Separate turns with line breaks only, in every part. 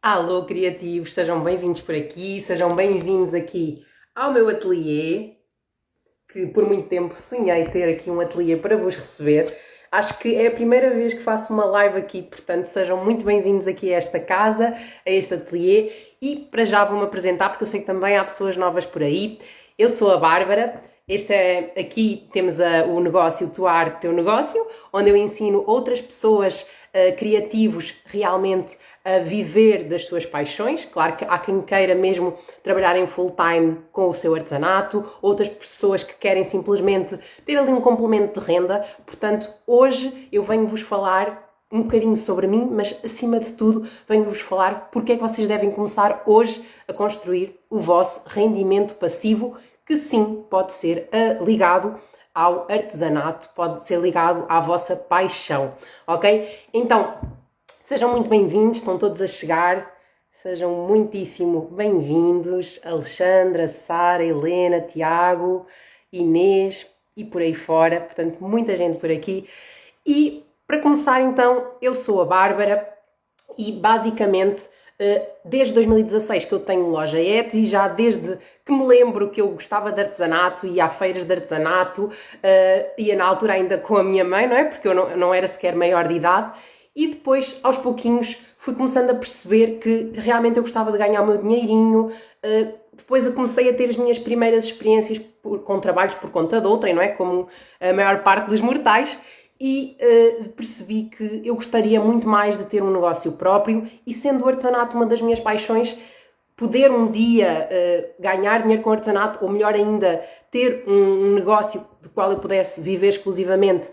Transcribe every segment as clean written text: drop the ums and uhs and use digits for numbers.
Alô, criativos, sejam bem-vindos por aqui, sejam bem-vindos aqui ao meu ateliê, que por muito tempo sonhei ter aqui um ateliê para vos receber. Acho que é a primeira vez que faço uma live aqui, portanto sejam muito bem-vindos aqui a esta casa, a este ateliê, e para já vou-me apresentar porque eu sei que também há pessoas novas por aí. Eu sou a Bárbara. Aqui temos o negócio Tua Arte, Teu Negócio, onde eu ensino outras pessoas, criativos, realmente a viver das suas paixões. Claro que há quem queira mesmo trabalhar em full time com o seu artesanato, outras pessoas que querem simplesmente ter ali um complemento de renda. Portanto, hoje eu venho-vos falar um bocadinho sobre mim, mas acima de tudo venho-vos falar porque é que vocês devem começar hoje a construir o vosso rendimento passivo, que sim, pode ser ligado ao artesanato, pode ser ligado à vossa paixão, ok? Então, sejam muito bem-vindos, estão todos a chegar, sejam muitíssimo bem-vindos, Alexandra, Sara, Helena, Tiago, Inês e por aí fora, portanto, muita gente por aqui. E para começar então, eu sou a Bárbara e basicamente desde 2016 que eu tenho loja Etsy, já desde que me lembro que eu gostava de artesanato, ia a feiras de artesanato, ia na altura ainda com a minha mãe, não é? Porque eu não era sequer maior de idade, e depois, aos pouquinhos, fui começando a perceber que realmente eu gostava de ganhar o meu dinheirinho. Depois eu comecei a ter as minhas primeiras experiências com trabalhos por conta de outrem, não é? Como a maior parte dos mortais, e percebi que eu gostaria muito mais de ter um negócio próprio, e sendo o artesanato uma das minhas paixões, poder um dia ganhar dinheiro com artesanato, ou melhor ainda, ter um negócio do qual eu pudesse viver exclusivamente,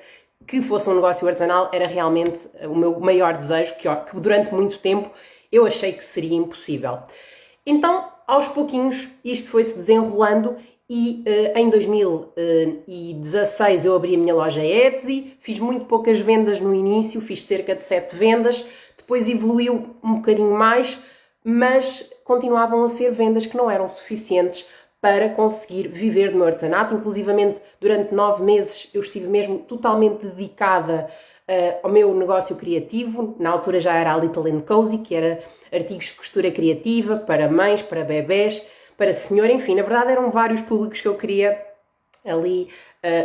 que fosse um negócio artesanal, era realmente o meu maior desejo, que durante muito tempo eu achei que seria impossível. Então, aos pouquinhos, isto foi-se desenrolando e em 2016 eu abri a minha loja Etsy, fiz muito poucas vendas no início, fiz cerca de 7 vendas, depois evoluiu um bocadinho mais, mas continuavam a ser vendas que não eram suficientes para conseguir viver do meu artesanato. Inclusivamente, durante 9 meses eu estive mesmo totalmente dedicada ao meu negócio criativo. Na altura já era a Little and Cozy, que era artigos de costura criativa para mães, para bebés, para senhor, enfim, na verdade eram vários públicos que eu queria ali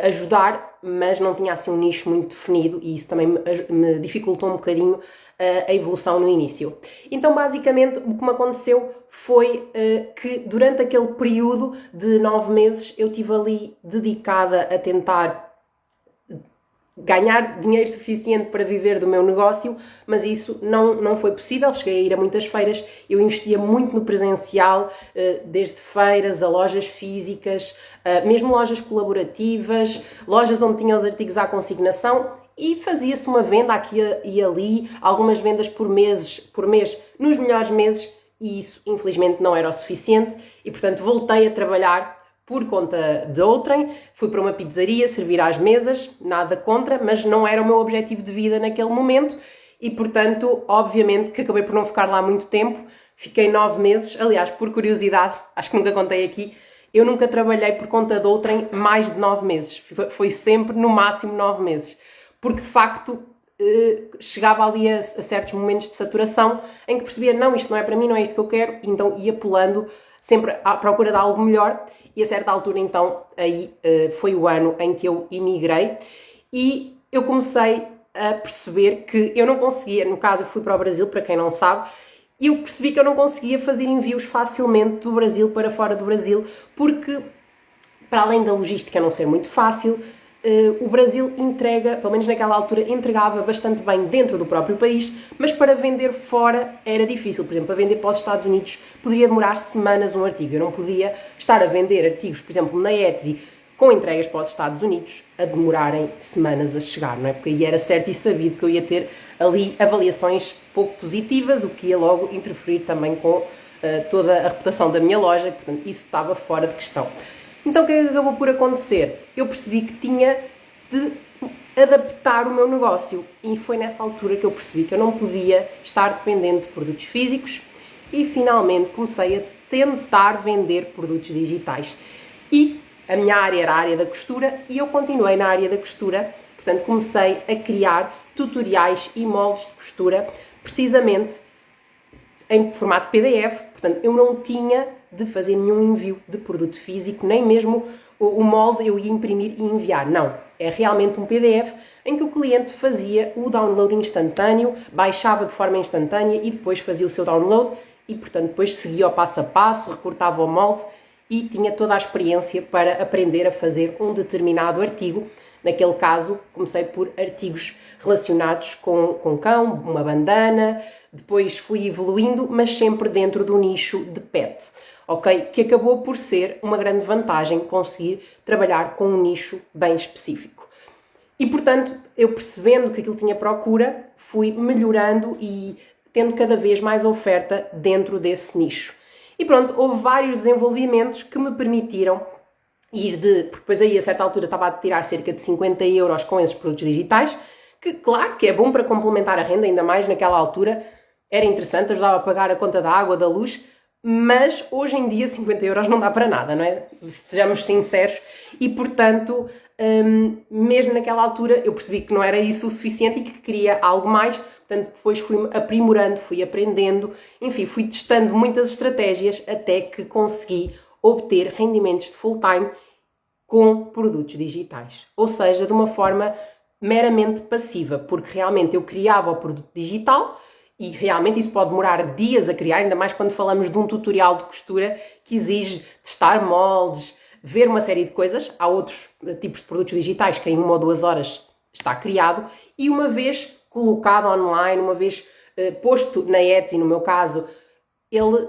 ajudar, mas não tinha assim um nicho muito definido, e isso também me dificultou um bocadinho a evolução no início. Então, basicamente, o que me aconteceu foi que durante aquele período de 9 meses eu estive ali dedicada a tentar ganhar dinheiro suficiente para viver do meu negócio, mas isso não foi possível. Cheguei a ir a muitas feiras, eu investia muito no presencial, desde feiras a lojas físicas, mesmo lojas colaborativas, lojas onde tinha os artigos à consignação, e fazia-se uma venda aqui e ali, algumas vendas por mês, nos melhores meses, e isso infelizmente não era o suficiente, e portanto voltei a trabalhar por conta de outrem. Fui para uma pizzaria servir às mesas, nada contra, mas não era o meu objetivo de vida naquele momento, e portanto, obviamente que acabei por não ficar lá muito tempo. Fiquei 9 meses, aliás, por curiosidade, acho que nunca contei aqui, eu nunca trabalhei por conta de outrem mais de 9 meses, foi sempre no máximo 9 meses, porque de facto chegava ali a certos momentos de saturação em que percebia, não, isto não é para mim, não é isto que eu quero, então ia pulando sempre à procura de algo melhor, e a certa altura então aí foi o ano em que eu emigrei, e eu comecei a perceber que eu não conseguia, no caso eu fui para o Brasil, para quem não sabe, e eu percebi que eu não conseguia fazer envios facilmente do Brasil para fora do Brasil, porque para além da logística não ser muito fácil, o Brasil entrega, pelo menos naquela altura, entregava bastante bem dentro do próprio país, mas para vender fora era difícil. Por exemplo, para vender para os Estados Unidos poderia demorar semanas um artigo. Eu não podia estar a vender artigos, por exemplo, na Etsy, com entregas para os Estados Unidos, a demorarem semanas a chegar, não é? Porque aí era certo e sabido que eu ia ter ali avaliações pouco positivas, o que ia logo interferir também com toda a reputação da minha loja, portanto, isso estava fora de questão. Então o que é que acabou por acontecer? Eu percebi que tinha de adaptar o meu negócio, e foi nessa altura que eu percebi que eu não podia estar dependente de produtos físicos, e finalmente comecei a tentar vender produtos digitais. E a minha área era a área da costura, e eu continuei na área da costura, portanto comecei a criar tutoriais e moldes de costura, precisamente em formato PDF, portanto eu não tinha de fazer nenhum envio de produto físico, nem mesmo o molde eu ia imprimir e enviar, não. É realmente um PDF em que o cliente fazia o download instantâneo, baixava de forma instantânea e depois fazia o seu download e, portanto, depois seguia o passo a passo, recortava o molde e tinha toda a experiência para aprender a fazer um determinado artigo. Naquele caso, comecei por artigos relacionados com cão, uma bandana, depois fui evoluindo, mas sempre dentro do nicho de pet, ok? Que acabou por ser uma grande vantagem conseguir trabalhar com um nicho bem específico. E, portanto, eu percebendo que aquilo tinha procura, fui melhorando e tendo cada vez mais oferta dentro desse nicho. E pronto, houve vários desenvolvimentos que me permitiram ir porque depois aí a certa altura estava a tirar cerca de 50 euros com esses produtos digitais, que claro que é bom para complementar a renda, ainda mais naquela altura, era interessante, ajudava a pagar a conta da água, da luz, mas hoje em dia 50 euros não dá para nada, não é? Sejamos sinceros, e portanto, mesmo naquela altura eu percebi que não era isso o suficiente e que queria algo mais, portanto depois fui aprimorando, fui aprendendo, enfim, fui testando muitas estratégias até que consegui obter rendimentos de full time com produtos digitais, ou seja, de uma forma meramente passiva, porque realmente eu criava o produto digital e realmente isso pode demorar dias a criar, ainda mais quando falamos de um tutorial de costura que exige testar moldes, ver uma série de coisas. Há outros tipos de produtos digitais que em 1 ou 2 horas está criado e uma vez colocado online, uma vez posto na Etsy, no meu caso, ele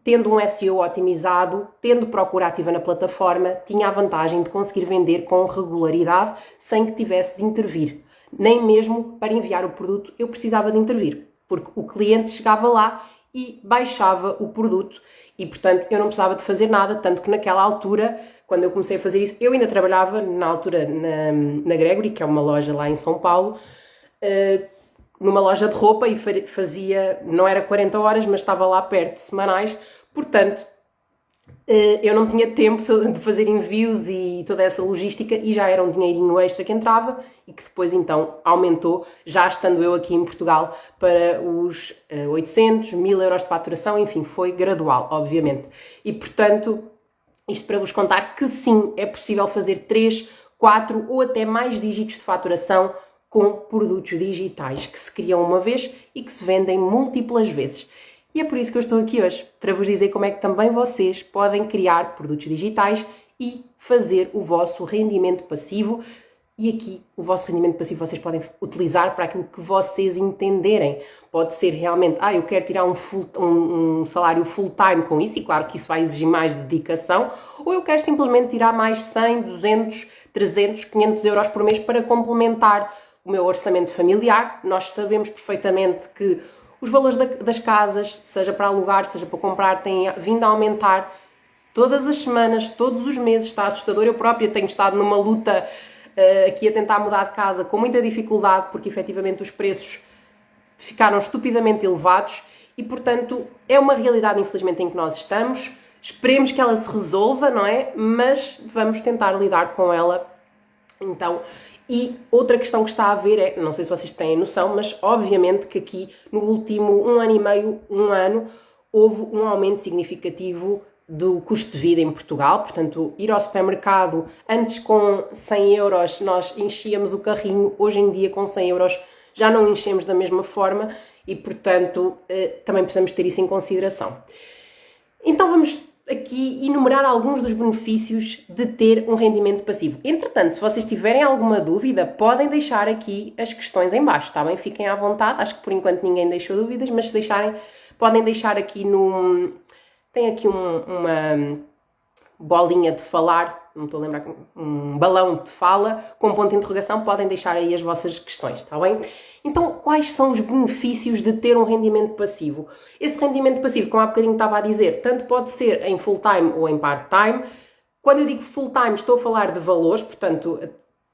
tendo um SEO otimizado, tendo procura ativa na plataforma, tinha a vantagem de conseguir vender com regularidade sem que tivesse de intervir. Nem mesmo para enviar o produto eu precisava de intervir, porque o cliente chegava lá e baixava o produto e, portanto, eu não precisava de fazer nada, tanto que naquela altura, quando eu comecei a fazer isso, eu ainda trabalhava na altura na Gregory, que é uma loja lá em São Paulo, numa loja de roupa e fazia, não era 40 horas, mas estava lá perto, semanais, portanto, eu não tinha tempo de fazer envios e toda essa logística e já era um dinheirinho extra que entrava e que depois então aumentou, já estando eu aqui em Portugal, para os 800, 1000 euros de faturação, enfim, foi gradual, obviamente. E portanto, isto para vos contar que sim, é possível fazer 3, 4 ou até mais dígitos de faturação com produtos digitais que se criam uma vez e que se vendem múltiplas vezes. E é por isso que eu estou aqui hoje, para vos dizer como é que também vocês podem criar produtos digitais e fazer o vosso rendimento passivo. E aqui, o vosso rendimento passivo vocês podem utilizar para aquilo que vocês entenderem. Pode ser realmente, eu quero tirar um salário full-time com isso, e claro que isso vai exigir mais dedicação, ou eu quero simplesmente tirar mais 100, 200, 300, 500 euros por mês para complementar o meu orçamento familiar. Nós sabemos perfeitamente que os valores das casas, seja para alugar, seja para comprar, têm vindo a aumentar todas as semanas, todos os meses, está assustador. Eu própria tenho estado numa luta aqui a tentar mudar de casa com muita dificuldade, porque efetivamente os preços ficaram estupidamente elevados e, portanto, é uma realidade, infelizmente, em que nós estamos. Esperemos que ela se resolva, não é? Mas vamos tentar lidar com ela, então. E outra questão que está a ver é, não sei se vocês têm noção, mas obviamente que aqui no último 1 ano e meio, 1 ano, houve um aumento significativo do custo de vida em Portugal. Portanto, ir ao supermercado, antes com 100 euros nós enchíamos o carrinho, hoje em dia com 100 euros já não enchemos da mesma forma e, portanto, também precisamos ter isso em consideração. Então vamos aqui enumerar alguns dos benefícios de ter um rendimento passivo. Entretanto, se vocês tiverem alguma dúvida, podem deixar aqui as questões em baixo, está bem? Fiquem à vontade, acho que por enquanto ninguém deixou dúvidas, mas se deixarem, podem deixar aqui tem aqui uma bolinha de falar, não estou a lembrar, um balão de fala com ponto de interrogação, podem deixar aí as vossas questões, está bem? Então, quais são os benefícios de ter um rendimento passivo? Esse rendimento passivo, como há bocadinho estava a dizer, tanto pode ser em full-time ou em part-time. Quando eu digo full-time, estou a falar de valores, portanto,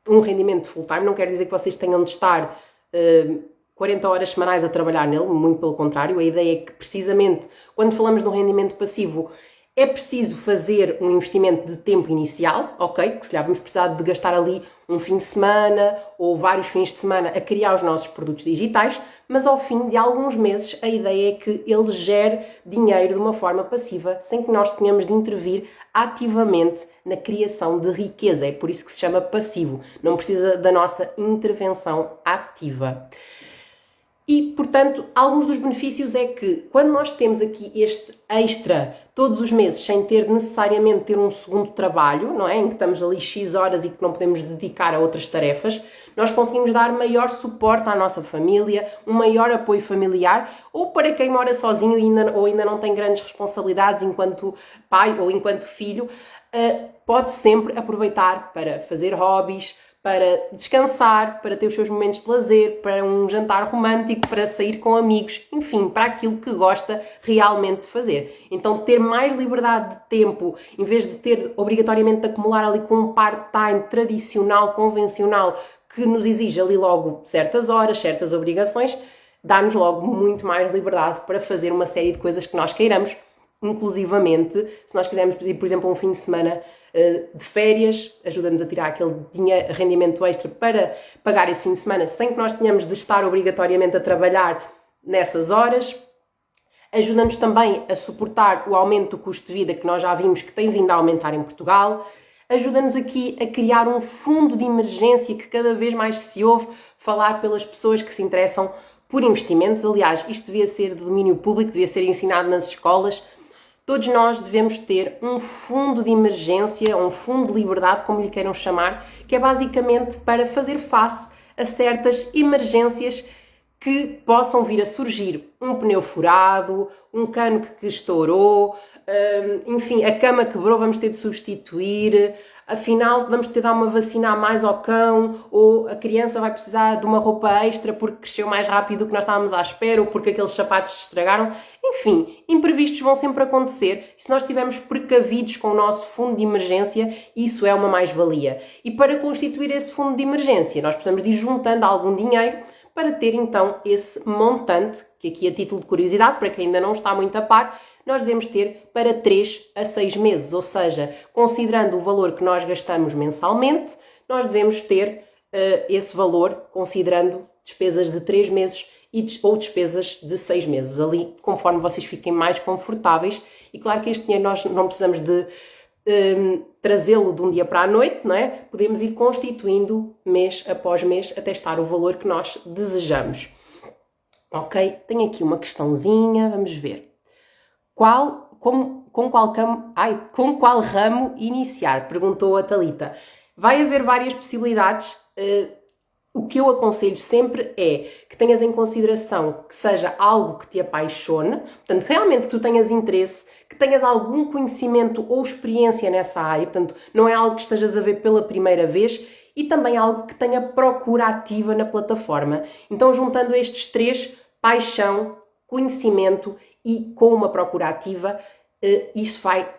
um rendimento full-time não quer dizer que vocês tenham de estar 40 horas semanais a trabalhar nele, muito pelo contrário. A ideia é que, precisamente, quando falamos de um rendimento passivo, É preciso fazer um investimento de tempo inicial, ok? Porque se calhar vamos precisar de gastar ali um fim de semana ou vários fins de semana a criar os nossos produtos digitais, mas ao fim de alguns meses a ideia é que ele gere dinheiro de uma forma passiva, sem que nós tenhamos de intervir ativamente na criação de riqueza. É por isso que se chama passivo. Não precisa da nossa intervenção ativa. E, portanto, alguns dos benefícios é que quando nós temos aqui este extra todos os meses, sem ter necessariamente ter um segundo trabalho, não é? Em que estamos ali X horas e que não podemos dedicar a outras tarefas, nós conseguimos dar maior suporte à nossa família, um maior apoio familiar, ou para quem mora sozinho ou ainda não tem grandes responsabilidades enquanto pai ou enquanto filho, pode sempre aproveitar para fazer hobbies, para descansar, para ter os seus momentos de lazer, para um jantar romântico, para sair com amigos, enfim, para aquilo que gosta realmente de fazer. Então, ter mais liberdade de tempo, em vez de ter obrigatoriamente de acumular ali com um part-time tradicional, convencional, que nos exige ali logo certas horas, certas obrigações, dá-nos logo muito mais liberdade para fazer uma série de coisas que nós queiramos, inclusivamente, se nós quisermos pedir, por exemplo, um fim de semana de férias, ajuda-nos a tirar aquele dinheiro, rendimento extra para pagar esse fim de semana sem que nós tenhamos de estar obrigatoriamente a trabalhar nessas horas. Ajuda-nos também a suportar o aumento do custo de vida que nós já vimos que tem vindo a aumentar em Portugal. Ajuda-nos aqui a criar um fundo de emergência que cada vez mais se ouve falar pelas pessoas que se interessam por investimentos. Aliás, isto devia ser de domínio público, devia ser ensinado nas escolas. Todos nós devemos ter um fundo de emergência, um fundo de liberdade, como lhe queiram chamar, que é basicamente para fazer face a certas emergências que possam vir a surgir. Um pneu furado, um cano que estourou, enfim, a cama quebrou, vamos ter de substituir, afinal vamos ter de dar uma vacina a mais ao cão, ou a criança vai precisar de uma roupa extra porque cresceu mais rápido do que nós estávamos à espera, ou porque aqueles sapatos se estragaram. Enfim, imprevistos vão sempre acontecer. Se nós estivermos precavidos com o nosso fundo de emergência, isso é uma mais-valia. E para constituir esse fundo de emergência, nós precisamos de ir juntando algum dinheiro para ter então esse montante, que aqui a título de curiosidade, para quem ainda não está muito a par, nós devemos ter para 3 a 6 meses, ou seja, considerando o valor que nós gastamos mensalmente, nós devemos ter esse valor considerando despesas de 3 meses ou despesas de 6 meses, ali conforme vocês fiquem mais confortáveis. E claro que este dinheiro nós não precisamos de trazê-lo de um dia para a noite, não é? Podemos ir constituindo mês após mês até estar o valor que nós desejamos. Ok? Tenho aqui uma questãozinha, vamos ver. Com qual ramo iniciar? Perguntou a Thalita. Vai haver várias possibilidades. O que eu aconselho sempre é que tenhas em consideração que seja algo que te apaixone, portanto, realmente que tu tenhas interesse, que tenhas algum conhecimento ou experiência nessa área, portanto, não é algo que estejas a ver pela primeira vez, e também algo que tenha procura ativa na plataforma. Então, juntando estes três, paixão, conhecimento e com uma procura ativa, isso vai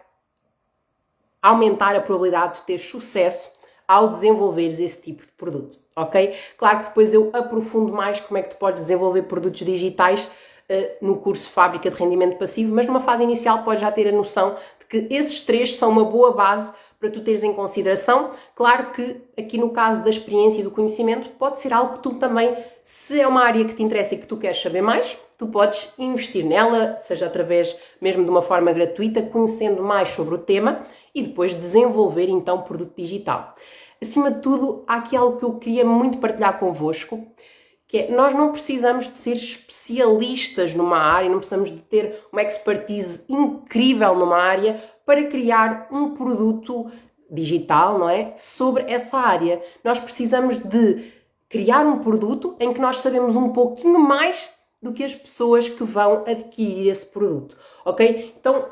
aumentar a probabilidade de ter sucesso ao desenvolveres esse tipo de produto, ok? Claro que depois eu aprofundo mais como é que tu podes desenvolver produtos digitais no curso Fábrica de Rendimento Passivo, mas numa fase inicial podes já ter a noção de que esses três são uma boa base para tu teres em consideração. Claro que aqui no caso da experiência e do conhecimento pode ser algo que tu também, se é uma área que te interessa e que tu queres saber mais, tu podes investir nela, seja através mesmo de uma forma gratuita, conhecendo mais sobre o tema e depois desenvolver então o produto digital. Acima de tudo, há aqui algo que eu queria muito partilhar convosco, que é, nós não precisamos de ser especialistas numa área, não precisamos de ter uma expertise incrível numa área para criar um produto digital, não é? Sobre essa área. Nós precisamos de criar um produto em que nós sabemos um pouquinho mais do que as pessoas que vão adquirir esse produto, ok? Então,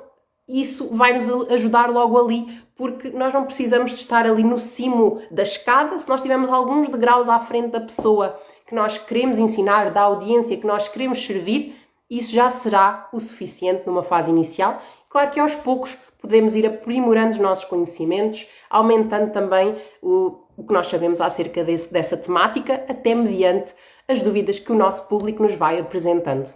isso vai nos ajudar logo ali, porque nós não precisamos de estar ali no cimo da escada. Se nós tivermos alguns degraus à frente da pessoa que nós queremos ensinar, da audiência que nós queremos servir, isso já será o suficiente numa fase inicial. Claro que aos poucos podemos ir aprimorando os nossos conhecimentos, aumentando também o que nós sabemos acerca dessa temática, até mediante as dúvidas que o nosso público nos vai apresentando.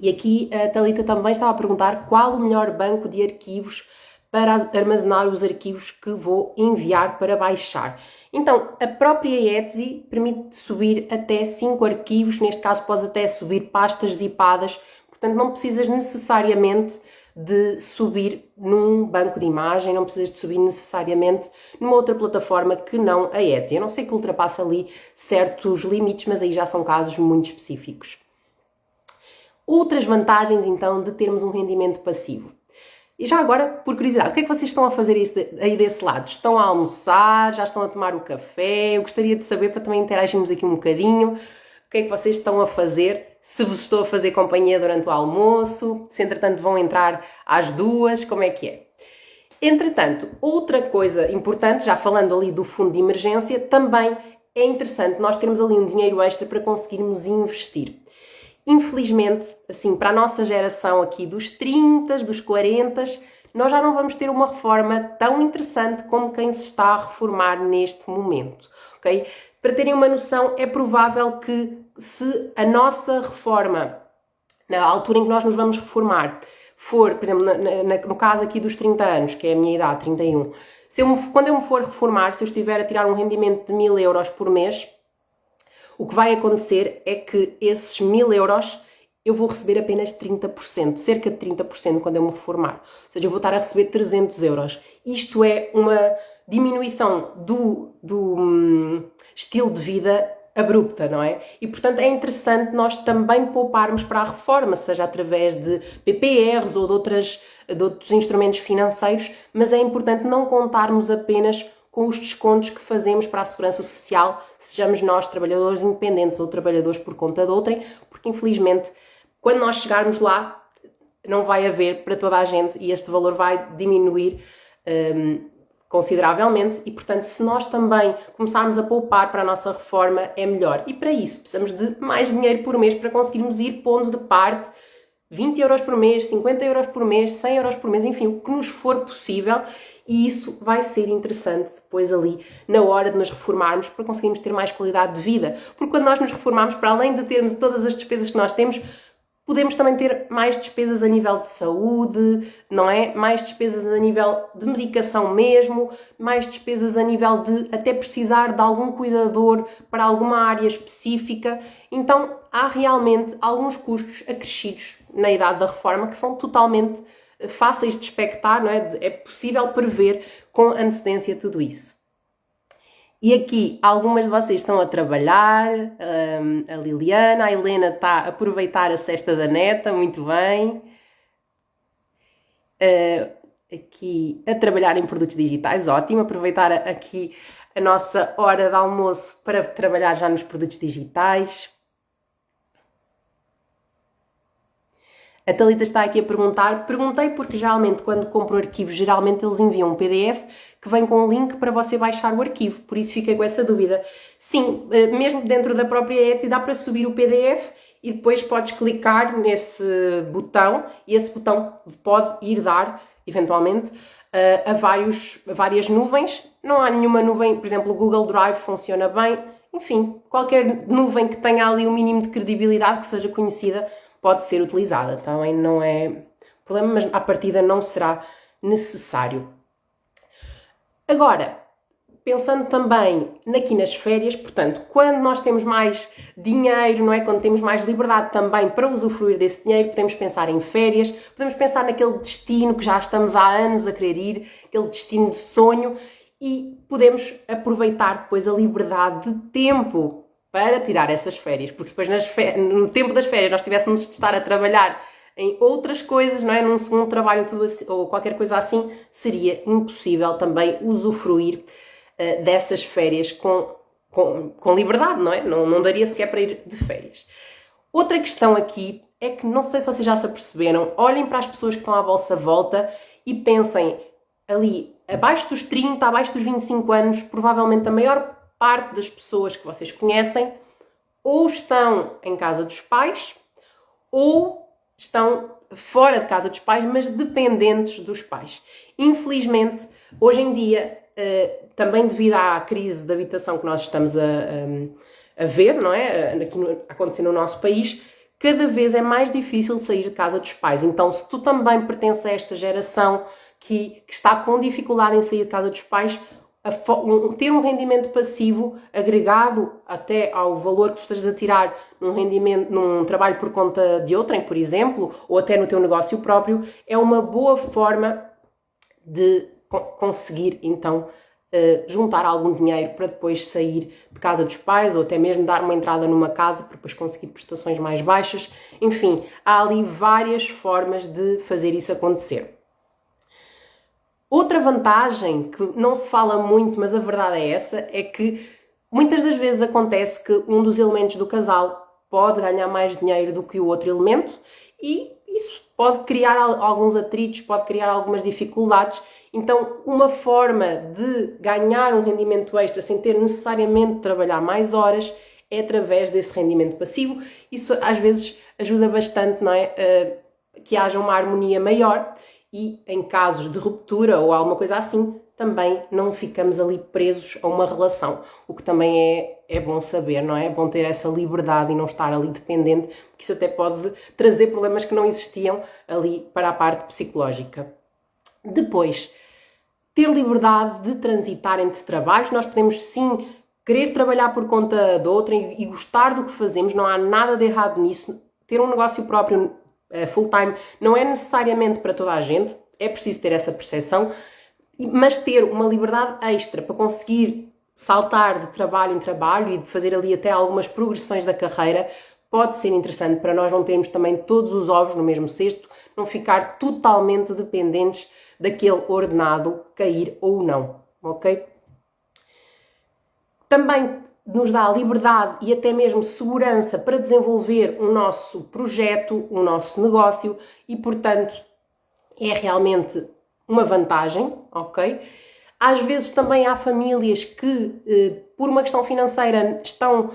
E aqui a Thalita também estava a perguntar qual o melhor banco de arquivos para armazenar os arquivos que vou enviar para baixar. Então, a própria Etsy permite subir até 5 arquivos, neste caso podes até subir pastas zipadas, portanto não precisas necessariamente de subir num banco de imagem, não precisas de subir necessariamente numa outra plataforma que não a Etsy. Eu não sei que ultrapassa ali certos limites, mas aí já são casos muito específicos. Outras vantagens, então, de termos um rendimento passivo. E já agora, por curiosidade, o que é que vocês estão a fazer aí desse lado? Estão a almoçar? Já estão a tomar o café? Eu gostaria de saber, para também interagirmos aqui um bocadinho, o que é que vocês estão a fazer, se vos estou a fazer companhia durante o almoço, se entretanto vão entrar às 2, como é que é? Entretanto, outra coisa importante, já falando ali do fundo de emergência, também é interessante nós termos ali um dinheiro extra para conseguirmos investir. Infelizmente, assim, para a nossa geração aqui dos 30, dos 40, nós já não vamos ter uma reforma tão interessante como quem se está a reformar neste momento, ok? Para terem uma noção, é provável que se a nossa reforma, na altura em que nós nos vamos reformar, for, por exemplo, no caso aqui dos 30 anos, que é a minha idade, 31, quando eu me for reformar, se eu estiver a tirar um rendimento de 1000 euros por mês, o que vai acontecer é que esses 1000 euros eu vou receber apenas 30%, cerca de 30% quando eu me reformar. Ou seja, eu vou estar a receber 300 euros. Isto é uma diminuição do estilo de vida abrupta, não é? E, portanto, é interessante nós também pouparmos para a reforma, seja através de PPRs ou de outros instrumentos financeiros, mas é importante não contarmos apenas com os descontos que fazemos para a segurança social, sejamos nós trabalhadores independentes ou trabalhadores por conta de outrem, porque infelizmente quando nós chegarmos lá não vai haver para toda a gente e este valor vai diminuir consideravelmente e, portanto, se nós também começarmos a poupar para a nossa reforma é melhor. E para isso precisamos de mais dinheiro por mês para conseguirmos ir pondo de parte 20 euros por mês, 50 euros por mês, 100 euros por mês, enfim, o que nos for possível. E isso vai ser interessante depois ali na hora de nos reformarmos para conseguirmos ter mais qualidade de vida. Porque quando nós nos reformarmos, para além de termos todas as despesas que nós temos, podemos também ter mais despesas a nível de saúde, não é? Mais despesas a nível de medicação mesmo, mais despesas a nível de até precisar de algum cuidador para alguma área específica. Então, há realmente alguns custos acrescidos na idade da reforma que são totalmente fáceis de expectar, não é? É possível prever com antecedência tudo isso. E aqui algumas de vocês estão a trabalhar, a Liliana, a Helena está a aproveitar a cesta da neta, muito bem. Aqui a trabalhar em produtos digitais, ótimo, aproveitar aqui a nossa hora de almoço para trabalhar já nos produtos digitais. A Thalita está aqui a perguntar, perguntei porque geralmente quando compro arquivos, geralmente eles enviam um PDF que vem com um link para você baixar o arquivo, por isso fiquei com essa dúvida. Sim, mesmo dentro da própria Etsy dá para subir o PDF e depois podes clicar nesse botão e esse botão pode ir dar, eventualmente, a várias nuvens. Não há nenhuma nuvem, por exemplo, o Google Drive funciona bem, enfim, qualquer nuvem que tenha ali um mínimo de credibilidade, que seja conhecida, pode ser utilizada, também não é problema, mas à partida não será necessário. Agora, pensando também aqui nas férias, portanto, quando nós temos mais dinheiro, não é? Quando temos mais liberdade também para usufruir desse dinheiro, podemos pensar em férias, podemos pensar naquele destino que já estamos há anos a querer ir, aquele destino de sonho, e podemos aproveitar depois a liberdade de tempo para tirar essas férias, porque se depois no tempo das férias nós tivéssemos de estar a trabalhar em outras coisas, não é? Num segundo trabalho tudo assim, ou qualquer coisa assim, seria impossível também usufruir dessas férias com liberdade, não é? Não daria sequer para ir de férias. Outra questão aqui é que, não sei se vocês já se aperceberam, olhem para as pessoas que estão à vossa volta e pensem ali, abaixo dos 30, abaixo dos 25 anos, provavelmente a maior parte das pessoas que vocês conhecem ou estão em casa dos pais ou estão fora de casa dos pais, mas dependentes dos pais. Infelizmente, hoje em dia, também devido à crise de habitação que nós estamos a ver, não é? Aqui acontecer no nosso país, cada vez é mais difícil sair de casa dos pais. Então, se tu também pertences a esta geração que está com dificuldade em sair de casa dos pais, ter um rendimento passivo agregado até ao valor que tu estejas a tirar num trabalho por conta de outrem, por exemplo, ou até no teu negócio próprio, é uma boa forma de conseguir, então, juntar algum dinheiro para depois sair de casa dos pais ou até mesmo dar uma entrada numa casa para depois conseguir prestações mais baixas. Enfim, há ali várias formas de fazer isso acontecer. Outra vantagem que não se fala muito, mas a verdade é essa, é que muitas das vezes acontece que um dos elementos do casal pode ganhar mais dinheiro do que o outro elemento e isso pode criar alguns atritos, pode criar algumas dificuldades. Então, uma forma de ganhar um rendimento extra sem ter necessariamente de trabalhar mais horas é através desse rendimento passivo. Isso às vezes ajuda bastante, não é? Que haja uma harmonia maior. E em casos de ruptura ou alguma coisa assim, também não ficamos ali presos a uma relação. O que também é bom saber, não é? É bom ter essa liberdade e não estar ali dependente, porque isso até pode trazer problemas que não existiam ali para a parte psicológica. Depois, ter liberdade de transitar entre trabalhos. Nós podemos sim querer trabalhar por conta de outrem e gostar do que fazemos, não há nada de errado nisso. Ter um negócio próprio full time não é necessariamente para toda a gente, é preciso ter essa percepção, mas ter uma liberdade extra para conseguir saltar de trabalho em trabalho e de fazer ali até algumas progressões da carreira pode ser interessante para nós não termos também todos os ovos no mesmo cesto, não ficar totalmente dependentes daquele ordenado cair ou não, ok? Também nos dá liberdade e até mesmo segurança para desenvolver o nosso projeto, o nosso negócio e, portanto, é realmente uma vantagem, ok? Às vezes também há famílias que, por uma questão financeira, estão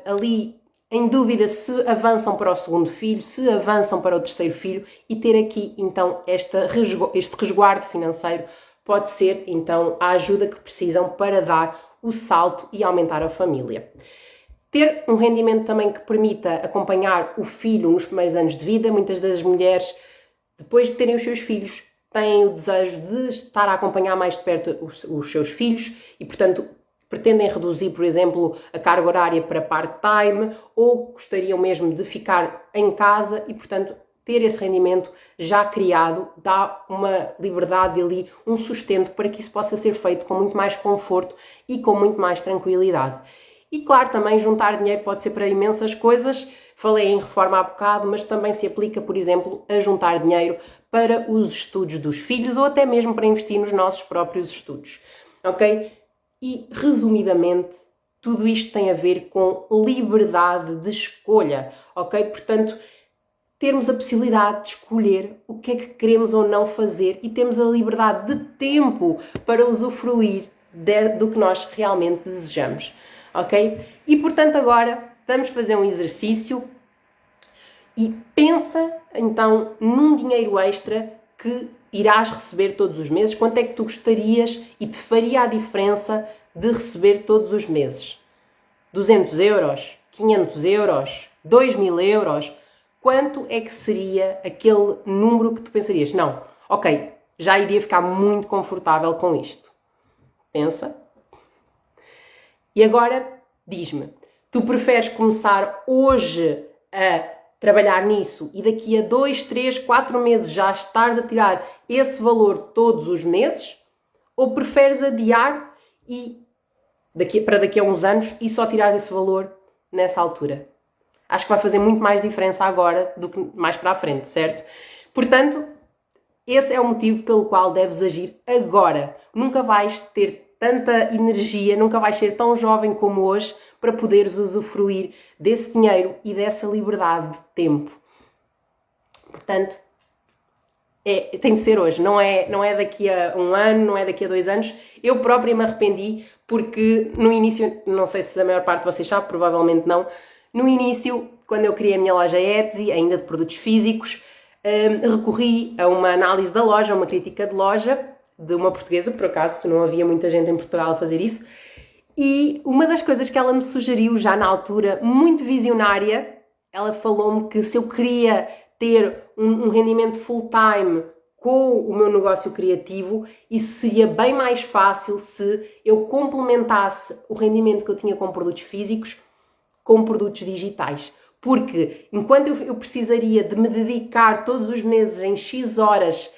ali em dúvida se avançam para o segundo filho, se avançam para o terceiro filho e ter aqui, então, este resguardo financeiro pode ser, então, a ajuda que precisam para dar o salto e aumentar a família. Ter um rendimento também que permita acompanhar o filho nos primeiros anos de vida. Muitas das mulheres, depois de terem os seus filhos, têm o desejo de estar a acompanhar mais de perto os seus filhos e, portanto, pretendem reduzir, por exemplo, a carga horária para part-time ou gostariam mesmo de ficar em casa e, portanto, ter esse rendimento já criado dá uma liberdade ali, um sustento para que isso possa ser feito com muito mais conforto e com muito mais tranquilidade. E claro, também juntar dinheiro pode ser para imensas coisas. Falei em reforma há bocado, mas também se aplica, por exemplo, a juntar dinheiro para os estudos dos filhos ou até mesmo para investir nos nossos próprios estudos, ok? E, resumidamente, tudo isto tem a ver com liberdade de escolha, ok? Portanto, termos a possibilidade de escolher o que é que queremos ou não fazer e temos a liberdade de tempo para usufruir do que nós realmente desejamos, ok? E, portanto, agora vamos fazer um exercício e pensa, então, num dinheiro extra que irás receber todos os meses. Quanto é que tu gostarias e te faria a diferença de receber todos os meses? 200 euros? 500 euros? 2.000 euros? Quanto é que seria aquele número que tu pensarias? Não, ok, já iria ficar muito confortável com isto. Pensa. E agora, diz-me, tu preferes começar hoje a trabalhar nisso e daqui a 2, 3, 4 meses já estares a tirar esse valor todos os meses? Ou preferes adiar e para daqui a uns anos e só tirares esse valor nessa altura? Acho que vai fazer muito mais diferença agora do que mais para a frente, certo? Portanto, esse é o motivo pelo qual deves agir agora. Nunca vais ter tanta energia, nunca vais ser tão jovem como hoje para poderes usufruir desse dinheiro e dessa liberdade de tempo. Portanto, tem de ser hoje, não é daqui a um ano, não é daqui a 2 anos. Eu própria me arrependi porque no início, não sei se a maior parte de vocês sabe, provavelmente não, no início, quando eu criei a minha loja Etsy, ainda de produtos físicos, recorri a uma análise da loja, uma crítica de loja, de uma portuguesa, por acaso, que não havia muita gente em Portugal a fazer isso, e uma das coisas que ela me sugeriu já na altura, muito visionária, ela falou-me que se eu queria ter um rendimento full-time com o meu negócio criativo, isso seria bem mais fácil se eu complementasse o rendimento que eu tinha com produtos físicos com produtos digitais. Porque enquanto eu precisaria de me dedicar todos os meses em X horas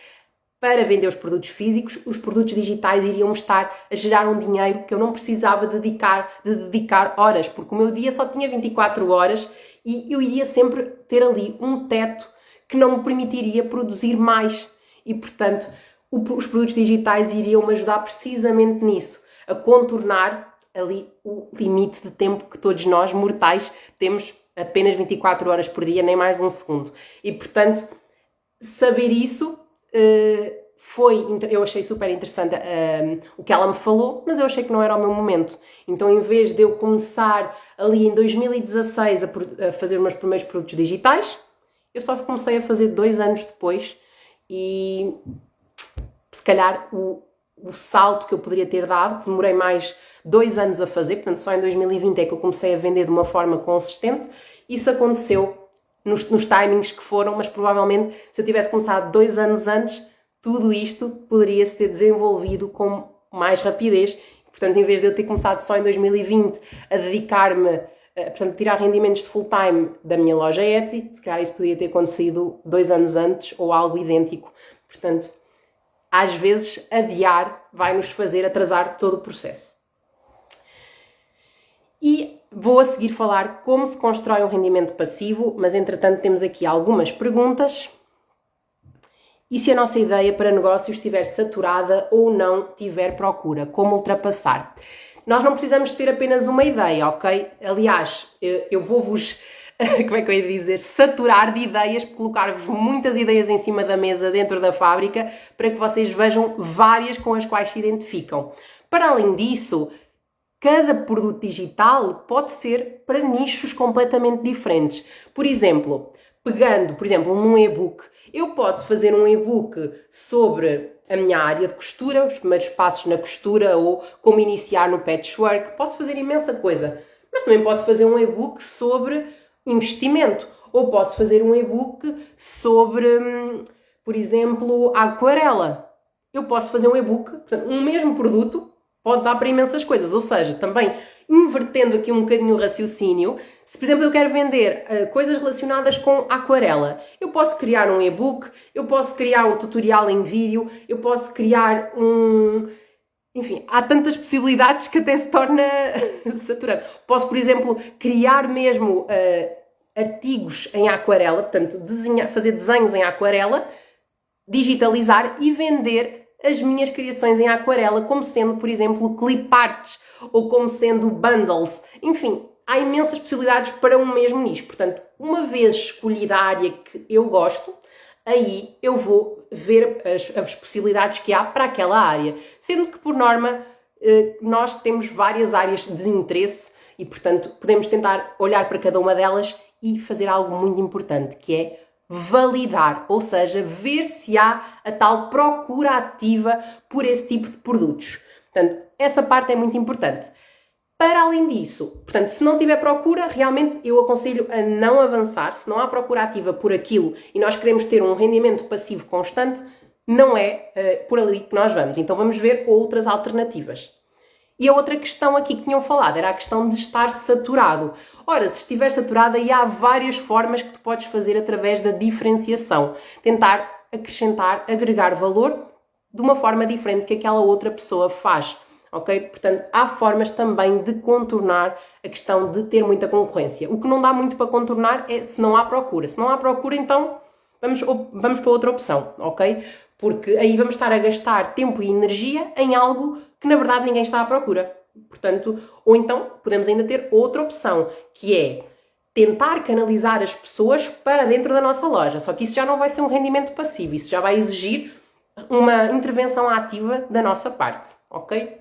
para vender os produtos físicos, os produtos digitais iriam-me estar a gerar um dinheiro que eu não precisava de dedicar horas, porque o meu dia só tinha 24 horas e eu iria sempre ter ali um teto que não me permitiria produzir mais. E, portanto, os produtos digitais iriam-me ajudar precisamente nisso, a contornar ali o limite de tempo que todos nós, mortais, temos apenas 24 horas por dia, nem mais um segundo. E, portanto, saber isso eu achei super interessante o que ela me falou, mas eu achei que não era o meu momento. Então, em vez de eu começar ali em 2016 a fazer os meus primeiros produtos digitais, eu só comecei a fazer 2 anos depois e se calhar o salto que eu poderia ter dado, que demorei mais 2 anos a fazer, portanto só em 2020 é que eu comecei a vender de uma forma consistente. Isso aconteceu nos timings que foram, mas provavelmente se eu tivesse começado 2 anos antes, tudo isto poderia-se ter desenvolvido com mais rapidez. Portanto, em vez de eu ter começado só em 2020 a dedicar-me, portanto, tirar rendimentos de full-time da minha loja Etsy, se calhar isso podia ter acontecido 2 anos antes ou algo idêntico. Portanto, às vezes adiar vai-nos fazer atrasar todo o processo. E vou a seguir falar como se constrói um rendimento passivo, mas entretanto temos aqui algumas perguntas. E se a nossa ideia para negócios estiver saturada ou não tiver procura, como ultrapassar? Nós não precisamos ter apenas uma ideia, ok? Aliás, eu vou-vos, como é que eu ia dizer, saturar de ideias, colocar-vos muitas ideias em cima da mesa dentro da fábrica para que vocês vejam várias com as quais se identificam. Para além disso, cada produto digital pode ser para nichos completamente diferentes. Por exemplo, pegando, num e-book, eu posso fazer um e-book sobre a minha área de costura, os primeiros passos na costura ou como iniciar no patchwork. Posso fazer imensa coisa, mas também posso fazer um e-book sobre investimento ou posso fazer um e-book sobre, por exemplo, aquarela. Eu posso fazer um e-book, portanto, um mesmo produto pode dar para imensas coisas, ou seja, também invertendo aqui um bocadinho o raciocínio, se por exemplo eu quero vender coisas relacionadas com aquarela, eu posso criar um e-book, eu posso criar um tutorial em vídeo, eu posso criar enfim, há tantas possibilidades que até se torna saturante. Posso, por exemplo, criar mesmo artigos em aquarela, portanto, fazer desenhos em aquarela, digitalizar e vender as minhas criações em aquarela, como sendo, por exemplo, clip arts ou como sendo bundles. Enfim, há imensas possibilidades para um mesmo nicho. Portanto, uma vez escolhida a área que eu gosto, aí eu vou ver as possibilidades que há para aquela área. Sendo que, por norma, nós temos várias áreas de interesse e, portanto, podemos tentar olhar para cada uma delas e fazer algo muito importante, que é validar, ou seja, ver se há a tal procura ativa por esse tipo de produtos. Portanto, essa parte é muito importante. Para além disso, portanto, se não tiver procura, realmente eu aconselho a não avançar. Se não há procura ativa por aquilo e nós queremos ter um rendimento passivo constante, não é por ali que nós vamos. Então vamos ver outras alternativas. E a outra questão aqui que tinham falado era a questão de estar saturado. Ora, se estiver saturado, aí há várias formas que tu podes fazer através da diferenciação. Tentar acrescentar, agregar valor de uma forma diferente que aquela outra pessoa faz. Ok? Portanto, há formas também de contornar a questão de ter muita concorrência. O que não dá muito para contornar é se não há procura. Se não há procura, então vamos para outra opção, ok? Porque aí vamos estar a gastar tempo e energia em algo que na verdade ninguém está à procura. Portanto, ou então podemos ainda ter outra opção, que é tentar canalizar as pessoas para dentro da nossa loja. Só que isso já não vai ser um rendimento passivo, isso já vai exigir uma intervenção ativa da nossa parte, ok?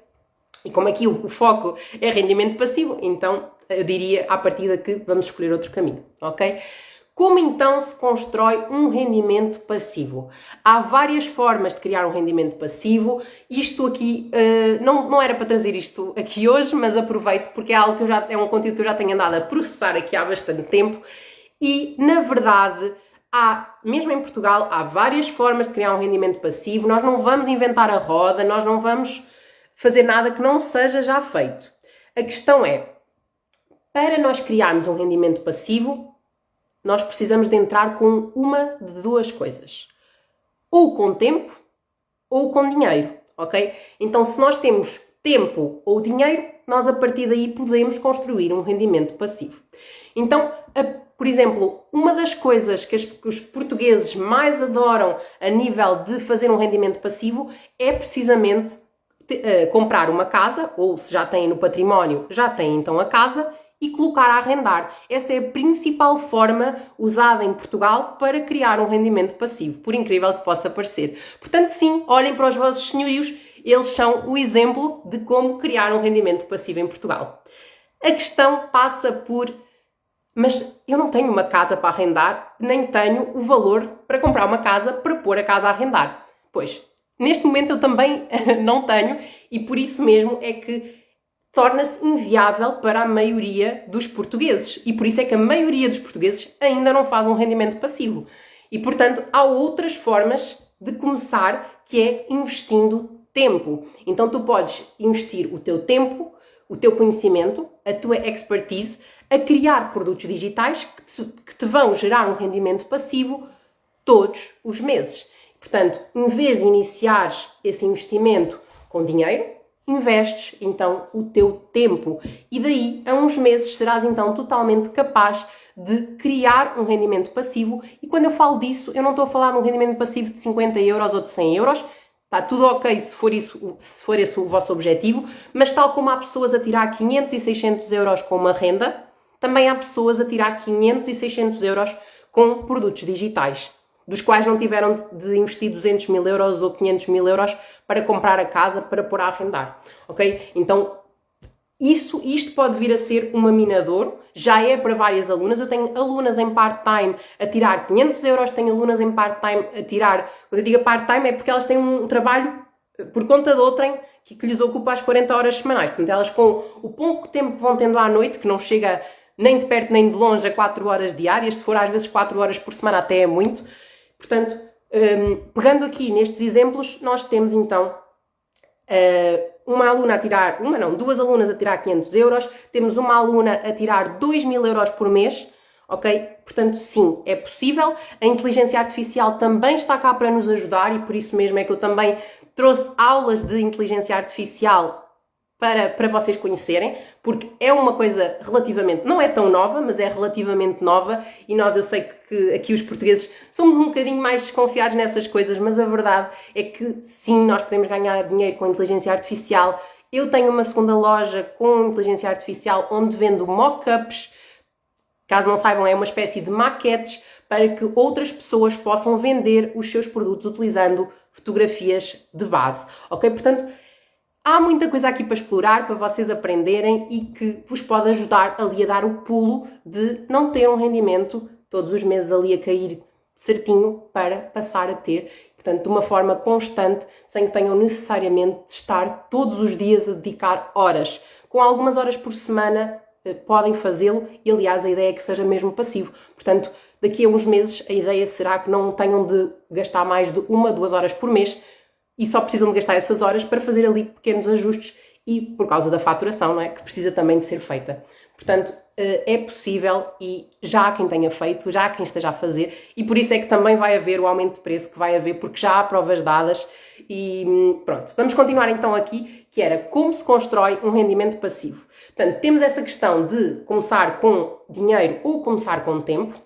E como aqui o foco é rendimento passivo, então eu diria à partida que vamos escolher outro caminho, ok? Como então se constrói um rendimento passivo? Há várias formas de criar um rendimento passivo. Isto aqui, não era para trazer isto aqui hoje, mas aproveito porque é algo que é um conteúdo que eu já tenho andado a processar aqui há bastante tempo E, na verdade, mesmo em Portugal, há várias formas de criar um rendimento passivo. Nós não vamos inventar a roda, nós não vamos fazer nada que não seja já feito. A questão é, para nós criarmos um rendimento passivo, nós precisamos de entrar com uma de duas coisas. Ou com tempo, ou com dinheiro, ok? Então, se nós temos tempo ou dinheiro, nós a partir daí podemos construir um rendimento passivo. Então, por exemplo, uma das coisas que os portugueses mais adoram a nível de fazer um rendimento passivo é precisamente comprar uma casa, ou se já têm no património, já têm então a casa, e colocar a arrendar. Essa é a principal forma usada em Portugal para criar um rendimento passivo, por incrível que possa parecer. Portanto, sim, olhem para os vossos senhorios, eles são o exemplo de como criar um rendimento passivo em Portugal. A questão passa por, mas eu não tenho uma casa para arrendar, nem tenho o valor para comprar uma casa para pôr a casa a arrendar. Pois, neste momento eu também não tenho, e por isso mesmo é que torna-se inviável para a maioria dos portugueses. E por isso é que a maioria dos portugueses ainda não faz um rendimento passivo. E, portanto, há outras formas de começar, que é investindo tempo. Então, tu podes investir o teu tempo, o teu conhecimento, a tua expertise, a criar produtos digitais que te vão gerar um rendimento passivo todos os meses. Portanto, em vez de iniciares esse investimento com dinheiro, investes então o teu tempo e daí a uns meses serás então totalmente capaz de criar um rendimento passivo. E quando eu falo disso, eu não estou a falar de um rendimento passivo de 50 euros ou de 100 euros, está tudo ok se for esse o vosso objetivo, mas tal como há pessoas a tirar 500 e 600 euros com uma renda, também há pessoas a tirar 500 e 600 euros com produtos digitais, dos quais não tiveram de investir 200 mil euros ou 500 mil euros para comprar a casa, para pôr a arrendar, ok? Então, isto pode vir a ser um minador, já é para várias alunas. Eu tenho alunas em part-time a tirar 500 euros, tenho alunas em part-time a tirar, quando eu digo part-time é porque elas têm um trabalho por conta de outrem que lhes ocupa as 40 horas semanais. Portanto, elas com o pouco tempo que vão tendo à noite, que não chega nem de perto nem de longe a 4 horas diárias, se for às vezes 4 horas por semana até é muito. Portanto, pegando aqui nestes exemplos, nós temos então duas alunas a tirar 500 euros, temos uma aluna a tirar 2.000 euros por mês, ok? Portanto, sim, é possível. A inteligência artificial também está cá para nos ajudar e por isso mesmo é que eu também trouxe aulas de inteligência artificial para vocês conhecerem, porque é uma coisa relativamente, não é tão nova, mas é relativamente nova e eu sei que aqui os portugueses somos um bocadinho mais desconfiados nessas coisas, mas a verdade é que sim, nós podemos ganhar dinheiro com inteligência artificial. Eu tenho uma segunda loja com inteligência artificial onde vendo mock-ups, caso não saibam, é uma espécie de maquetes para que outras pessoas possam vender os seus produtos utilizando fotografias de base, ok? Portanto, há muita coisa aqui para explorar, para vocês aprenderem e que vos pode ajudar ali a dar o pulo de não ter um rendimento todos os meses ali a cair certinho para passar a ter, portanto, de uma forma constante, sem que tenham necessariamente de estar todos os dias a dedicar horas. Com algumas horas por semana podem fazê-lo e, aliás, a ideia é que seja mesmo passivo. Portanto, daqui a uns meses a ideia será que não tenham de gastar mais de 1-2 horas por mês e só precisam de gastar essas horas para fazer ali pequenos ajustes e por causa da faturação, não é? Que precisa também de ser feita. Portanto, é possível e já há quem tenha feito, já há quem esteja a fazer e por isso é que também vai haver o aumento de preço que vai haver, porque já há provas dadas e pronto. Vamos continuar então aqui, que era como se constrói um rendimento passivo. Portanto, temos essa questão de começar com dinheiro ou começar com tempo.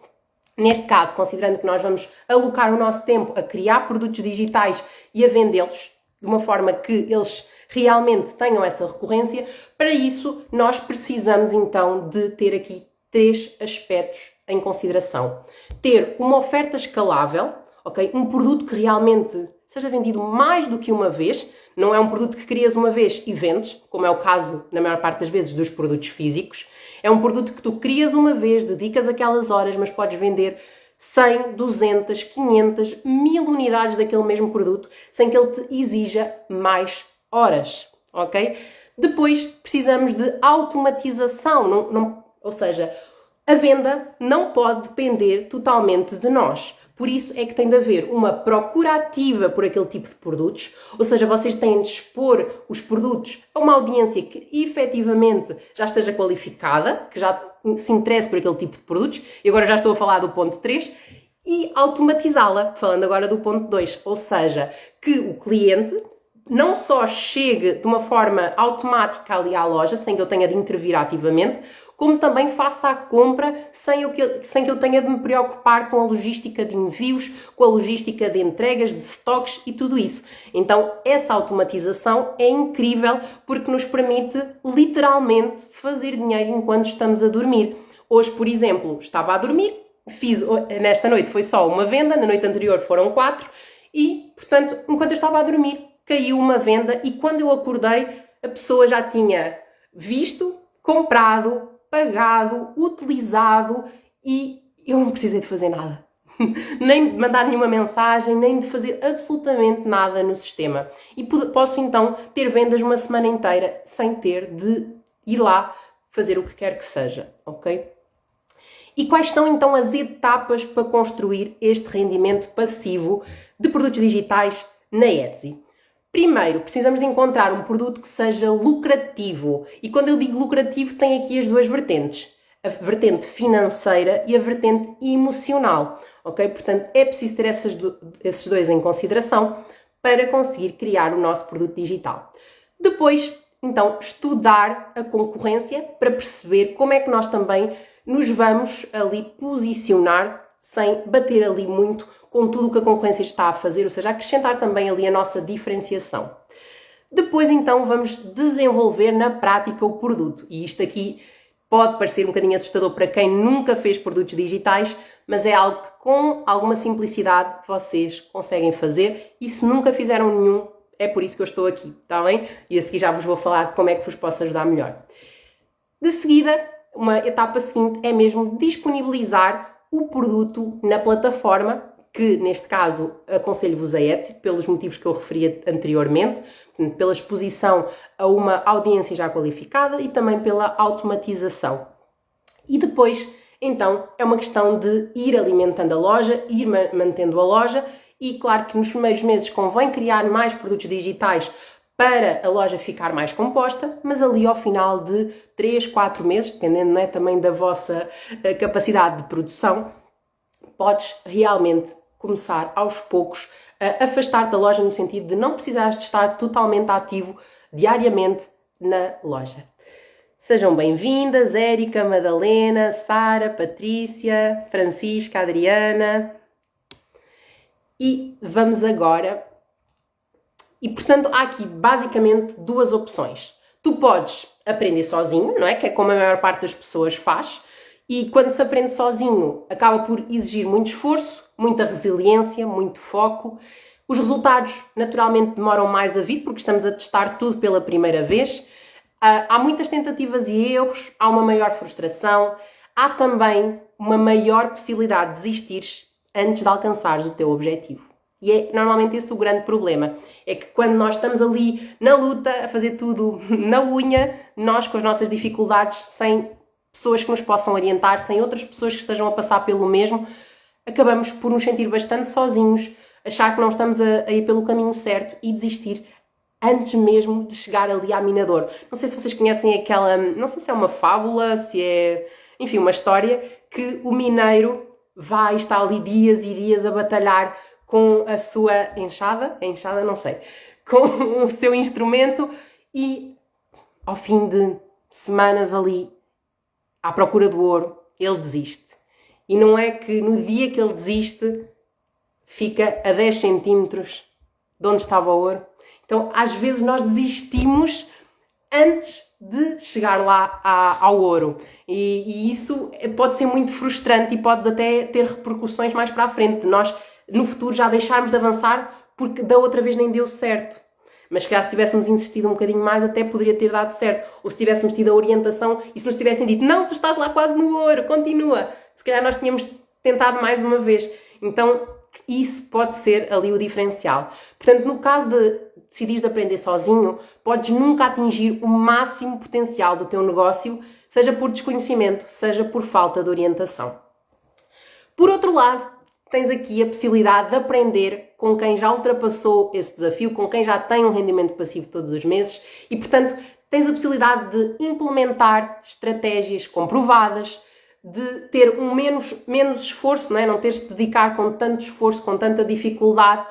Neste caso, considerando que nós vamos alocar o nosso tempo a criar produtos digitais e a vendê-los de uma forma que eles realmente tenham essa recorrência, para isso nós precisamos então de ter aqui 3 aspectos em consideração. Ter uma oferta escalável, ok? Um produto que realmente seja vendido mais do que uma vez, não é um produto que crias uma vez e vendes, como é o caso, na maior parte das vezes, dos produtos físicos. É um produto que tu crias uma vez, dedicas aquelas horas, mas podes vender 100, 200, 500, 1000 unidades daquele mesmo produto, sem que ele te exija mais horas, ok? Depois, precisamos de automatização, ou seja, A venda não pode depender totalmente de nós. Por isso é que tem de haver uma procura ativa por aquele tipo de produtos, ou seja, vocês têm de expor os produtos a uma audiência que efetivamente já esteja qualificada, que já se interesse por aquele tipo de produtos, e agora já estou a falar do ponto 3, e automatizá-la, falando agora do ponto 2, ou seja, que o cliente não só chegue de uma forma automática ali à loja, sem que eu tenha de intervir ativamente, como também faça a compra sem que eu tenha de me preocupar com a logística de envios, com a logística de entregas, de stocks e tudo isso. Então, essa automatização é incrível porque nos permite literalmente fazer dinheiro enquanto estamos a dormir. Hoje, por exemplo, estava a dormir, nesta noite foi só uma venda, na noite anterior foram 4 e, portanto, enquanto eu estava a dormir, caiu uma venda e quando eu acordei, a pessoa já tinha visto, comprado, pagado, utilizado e eu não precisei de fazer nada. Nem de mandar nenhuma mensagem, nem de fazer absolutamente nada no sistema. E posso então ter vendas uma semana inteira sem ter de ir lá fazer o que quer que seja, ok? E quais são então as etapas para construir este rendimento passivo de produtos digitais na Etsy? Primeiro, precisamos de encontrar um produto que seja lucrativo. E quando eu digo lucrativo, tem aqui as duas vertentes. A vertente financeira e a vertente emocional. Ok? Portanto, é preciso ter esses dois em consideração para conseguir criar o nosso produto digital. Depois, então, estudar a concorrência para perceber como é que nós também nos vamos ali posicionar sem bater ali muito com tudo o que a concorrência está a fazer, ou seja, acrescentar também ali a nossa diferenciação. Depois, então, vamos desenvolver na prática o produto. E isto aqui pode parecer um bocadinho assustador para quem nunca fez produtos digitais, mas é algo que com alguma simplicidade vocês conseguem fazer e se nunca fizeram nenhum, é por isso que eu estou aqui, está bem? E a seguir já vos vou falar de como é que vos posso ajudar melhor. De seguida, uma etapa seguinte é mesmo disponibilizar o produto na plataforma, que neste caso aconselho-vos a Etsy, pelos motivos que eu referi anteriormente, pela exposição a uma audiência já qualificada e também pela automatização. E depois, então, é uma questão de ir alimentando a loja, ir mantendo a loja e claro que nos primeiros meses convém criar mais produtos digitais para a loja ficar mais composta, mas ali ao final de 3, 4 meses, dependendo, não é, também da vossa capacidade de produção, podes realmente começar aos poucos a afastar da loja no sentido de não precisares de estar totalmente ativo diariamente na loja. Sejam bem-vindas, Érica, Madalena, Sara, Patrícia, Francisca, Adriana. E vamos agora... E, portanto, há aqui basicamente duas opções. Tu podes aprender sozinho, não é? Que é como a maior parte das pessoas faz. E quando se aprende sozinho, acaba por exigir muito esforço, muita resiliência, muito foco. Os resultados, naturalmente, demoram mais a vir, porque estamos a testar tudo pela primeira vez. Há muitas tentativas e erros, há uma maior frustração. Há também uma maior possibilidade de desistires antes de alcançares o teu objetivo. E é normalmente esse o grande problema. É que quando nós estamos ali na luta, a fazer tudo na unha, nós com as nossas dificuldades, sem pessoas que nos possam orientar, sem outras pessoas que estejam a passar pelo mesmo, acabamos por nos sentir bastante sozinhos, achar que não estamos a ir pelo caminho certo e desistir antes mesmo de chegar ali à Minador. Não sei se vocês conhecem aquela, não sei se é uma fábula, se é, enfim, uma história, que o mineiro vai estar ali dias e dias a batalhar com a sua enxada, não sei, com o seu instrumento e ao fim de semanas ali à procura do ouro, ele desiste. E não é que no dia que ele desiste fica a 10 centímetros de onde estava o ouro. Então às vezes nós desistimos antes de chegar lá ao ouro. E isso pode ser muito frustrante e pode até ter repercussões mais para a frente. Nós no futuro já deixarmos de avançar porque da outra vez nem deu certo. Mas se calhar se tivéssemos insistido um bocadinho mais até poderia ter dado certo. Ou se tivéssemos tido a orientação e se nos tivessem dito não, tu estás lá quase no ouro, continua. Se calhar nós tínhamos tentado mais uma vez. Então isso pode ser ali o diferencial. Portanto, no caso de decidires aprender sozinho, podes nunca atingir o máximo potencial do teu negócio seja por desconhecimento, seja por falta de orientação. Por outro lado, tens aqui a possibilidade de aprender com quem já ultrapassou esse desafio, com quem já tem um rendimento passivo todos os meses e, portanto, tens a possibilidade de implementar estratégias comprovadas, de ter um menos esforço, não teres de dedicar com tanto esforço, com tanta dificuldade,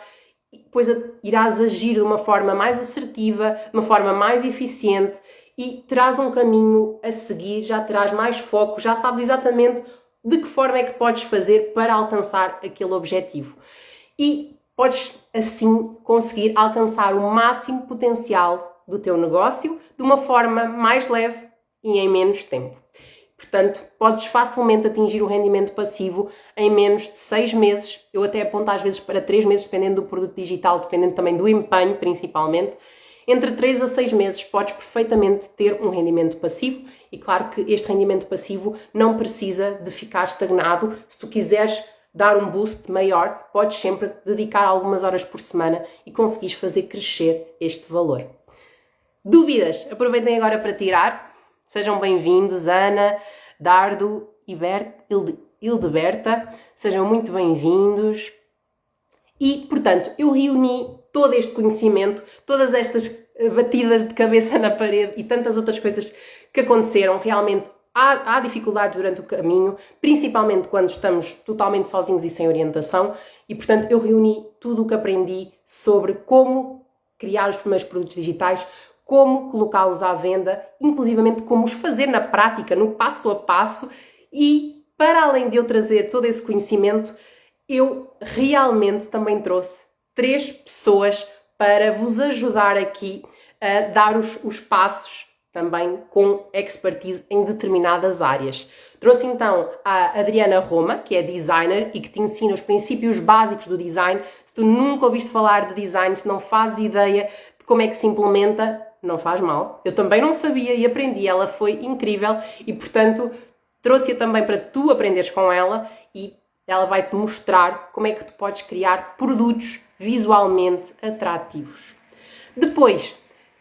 e depois irás agir de uma forma mais assertiva, de uma forma mais eficiente e terás um caminho a seguir, já terás mais foco, já sabes exatamente de que forma é que podes fazer para alcançar aquele objetivo. E podes, assim, conseguir alcançar o máximo potencial do teu negócio de uma forma mais leve e em menos tempo. Portanto, podes facilmente atingir o rendimento passivo em menos de 6 meses. Eu até aponto às vezes para 3 meses, dependendo do produto digital, dependendo também do empenho, principalmente. Entre 3 a 6 meses podes perfeitamente ter um rendimento passivo e claro que este rendimento passivo não precisa de ficar estagnado. Se tu quiseres dar um boost maior, podes sempre dedicar algumas horas por semana e conseguires fazer crescer este valor. Dúvidas? Aproveitem agora para tirar. Sejam bem-vindos, Ana, Dardo e Hildeberta. Sejam muito bem-vindos. E, portanto, eu reuni todo este conhecimento, todas estas batidas de cabeça na parede e tantas outras coisas que aconteceram. Realmente há dificuldades durante o caminho, principalmente quando estamos totalmente sozinhos e sem orientação. E, portanto, eu reuni tudo o que aprendi sobre como criar os primeiros produtos digitais, como colocá-los à venda, inclusivamente como os fazer na prática, no passo a passo. E, para além de eu trazer todo esse conhecimento, eu realmente também trouxe 3 pessoas para vos ajudar aqui a dar os passos também com expertise em determinadas áreas. Trouxe então a Adriana Roma, que é designer e que te ensina os princípios básicos do design. Se tu nunca ouviste falar de design, se não fazes ideia de como é que se implementa, não faz mal. Eu também não sabia e aprendi. Ela foi incrível e, portanto, trouxe-a também para tu aprenderes com ela e ela vai-te mostrar como é que tu podes criar produtos visualmente atrativos. Depois,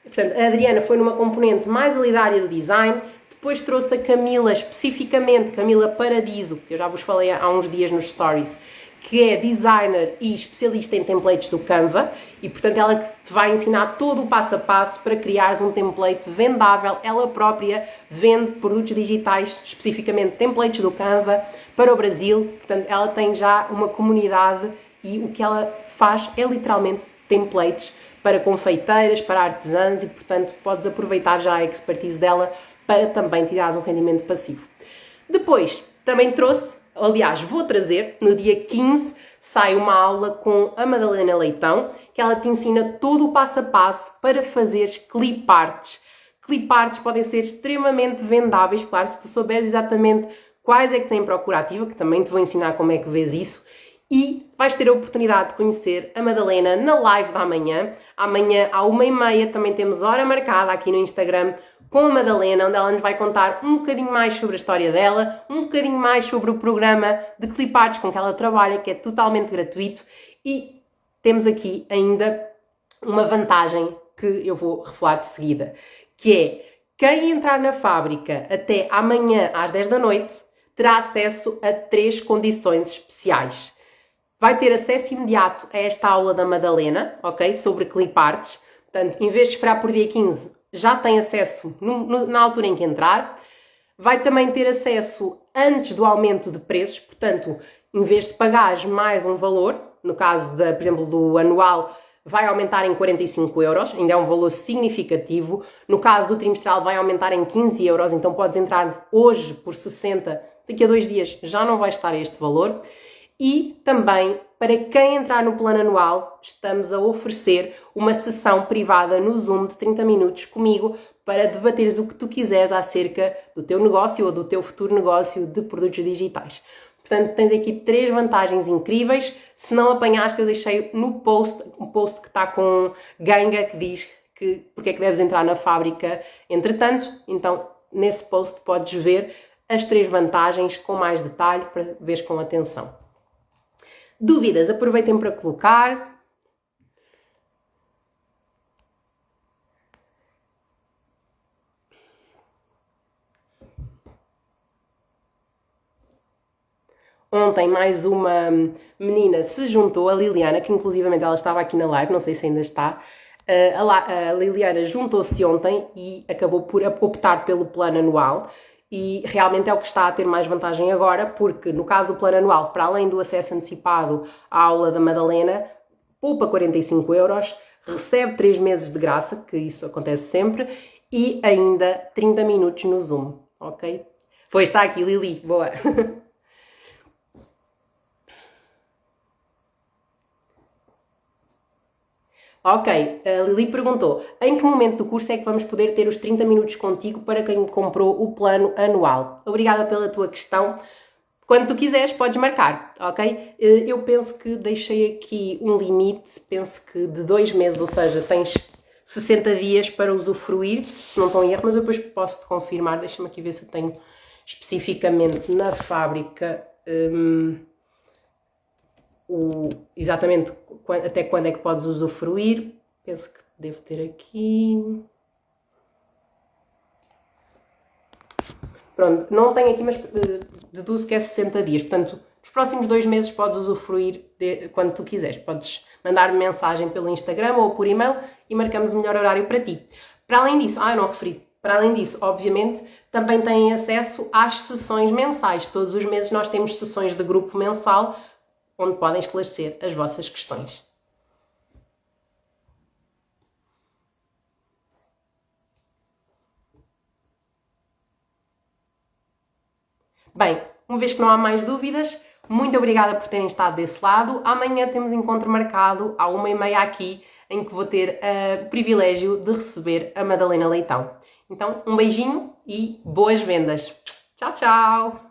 portanto, a Adriana foi numa componente mais ali da área do design. Depois trouxe a Camila, especificamente, Camila Paradiso, que eu já vos falei há uns dias nos stories, que é designer e especialista em templates do Canva e, portanto, ela te vai ensinar todo o passo a passo para criares um template vendável. Ela própria vende produtos digitais, especificamente templates do Canva, para o Brasil. Portanto, ela tem já uma comunidade e o que ela faz é literalmente templates para confeiteiras, para artesãs e, portanto, podes aproveitar já a expertise dela para também tirares um rendimento passivo. Depois, também trouxe, aliás, vou trazer, no dia 15, sai uma aula com a Madalena Leitão, que ela te ensina todo o passo a passo para fazeres cliparts. Cliparts podem ser extremamente vendáveis, claro, se tu souberes exatamente quais é que têm procura ativa, que também te vou ensinar como é que vês isso, e vais ter a oportunidade de conhecer a Madalena na live da manhã. Amanhã, à 1h30, também temos hora marcada aqui no Instagram com a Madalena, onde ela nos vai contar um bocadinho mais sobre a história dela, um bocadinho mais sobre o programa de cliparts com que ela trabalha, que é totalmente gratuito. E temos aqui ainda uma vantagem que eu vou revelar de seguida, que é quem entrar na fábrica até amanhã às 10 da noite terá acesso a 3 condições especiais. Vai ter acesso imediato a esta aula da Madalena, ok? Sobre cliparts. Portanto, em vez de esperar por dia 15, já tem acesso na altura em que entrar. Vai também ter acesso antes do aumento de preços. Portanto, em vez de pagares mais um valor, no caso, por exemplo, do anual, vai aumentar em 45 euros. Ainda é um valor significativo. No caso do trimestral, vai aumentar em 15 euros. Então, podes entrar hoje por 60. Daqui a 2 dias já não vai estar este valor. E também, para quem entrar no plano anual, estamos a oferecer uma sessão privada no Zoom de 30 minutos comigo para debateres o que tu quiseres acerca do teu negócio ou do teu futuro negócio de produtos digitais. Portanto, tens aqui 3 vantagens incríveis. Se não apanhaste, eu deixei no post, um post que está com ganga, que diz porque é que deves entrar na fábrica entretanto. Então, nesse post podes ver as 3 vantagens com mais detalhe para veres com atenção. Dúvidas? Aproveitem para colocar. Ontem mais uma menina se juntou, a Liliana, que inclusivamente ela estava aqui na live, não sei se ainda está. A Liliana juntou-se ontem e acabou por optar pelo plano anual e realmente é o que está a ter mais vantagem agora, porque no caso do plano anual, para além do acesso antecipado à aula da Madalena, poupa 45 euros, recebe 3 meses de graça, que isso acontece sempre, e ainda 30 minutos no Zoom, ok? Pois está aqui, Lili, boa! Ok, a Lili perguntou: em que momento do curso é que vamos poder ter os 30 minutos contigo para quem comprou o plano anual? Obrigada pela tua questão. Quando tu quiseres, podes marcar, ok? Eu penso que deixei aqui um limite, penso que de 2 meses, ou seja, tens 60 dias para usufruir, se não estou em erro, mas eu depois posso-te confirmar. Deixa-me aqui ver se eu tenho especificamente na fábrica exatamente até quando é que podes usufruir. Penso que devo ter aqui. Pronto, não tenho aqui, mas deduzo que é 60 dias. Portanto, nos próximos 2 meses podes usufruir quando tu quiseres. Podes mandar-me mensagem pelo Instagram ou por e-mail e marcamos o melhor horário para ti. Para além disso, eu não referi. Para além disso, obviamente, também têm acesso às sessões mensais. Todos os meses nós temos sessões de grupo mensal onde podem esclarecer as vossas questões. Bem, uma vez que não há mais dúvidas, muito obrigada por terem estado desse lado. Amanhã temos encontro marcado à 1h30 aqui, em que vou ter o privilégio de receber a Madalena Leitão. Então, um beijinho e boas vendas. Tchau, tchau!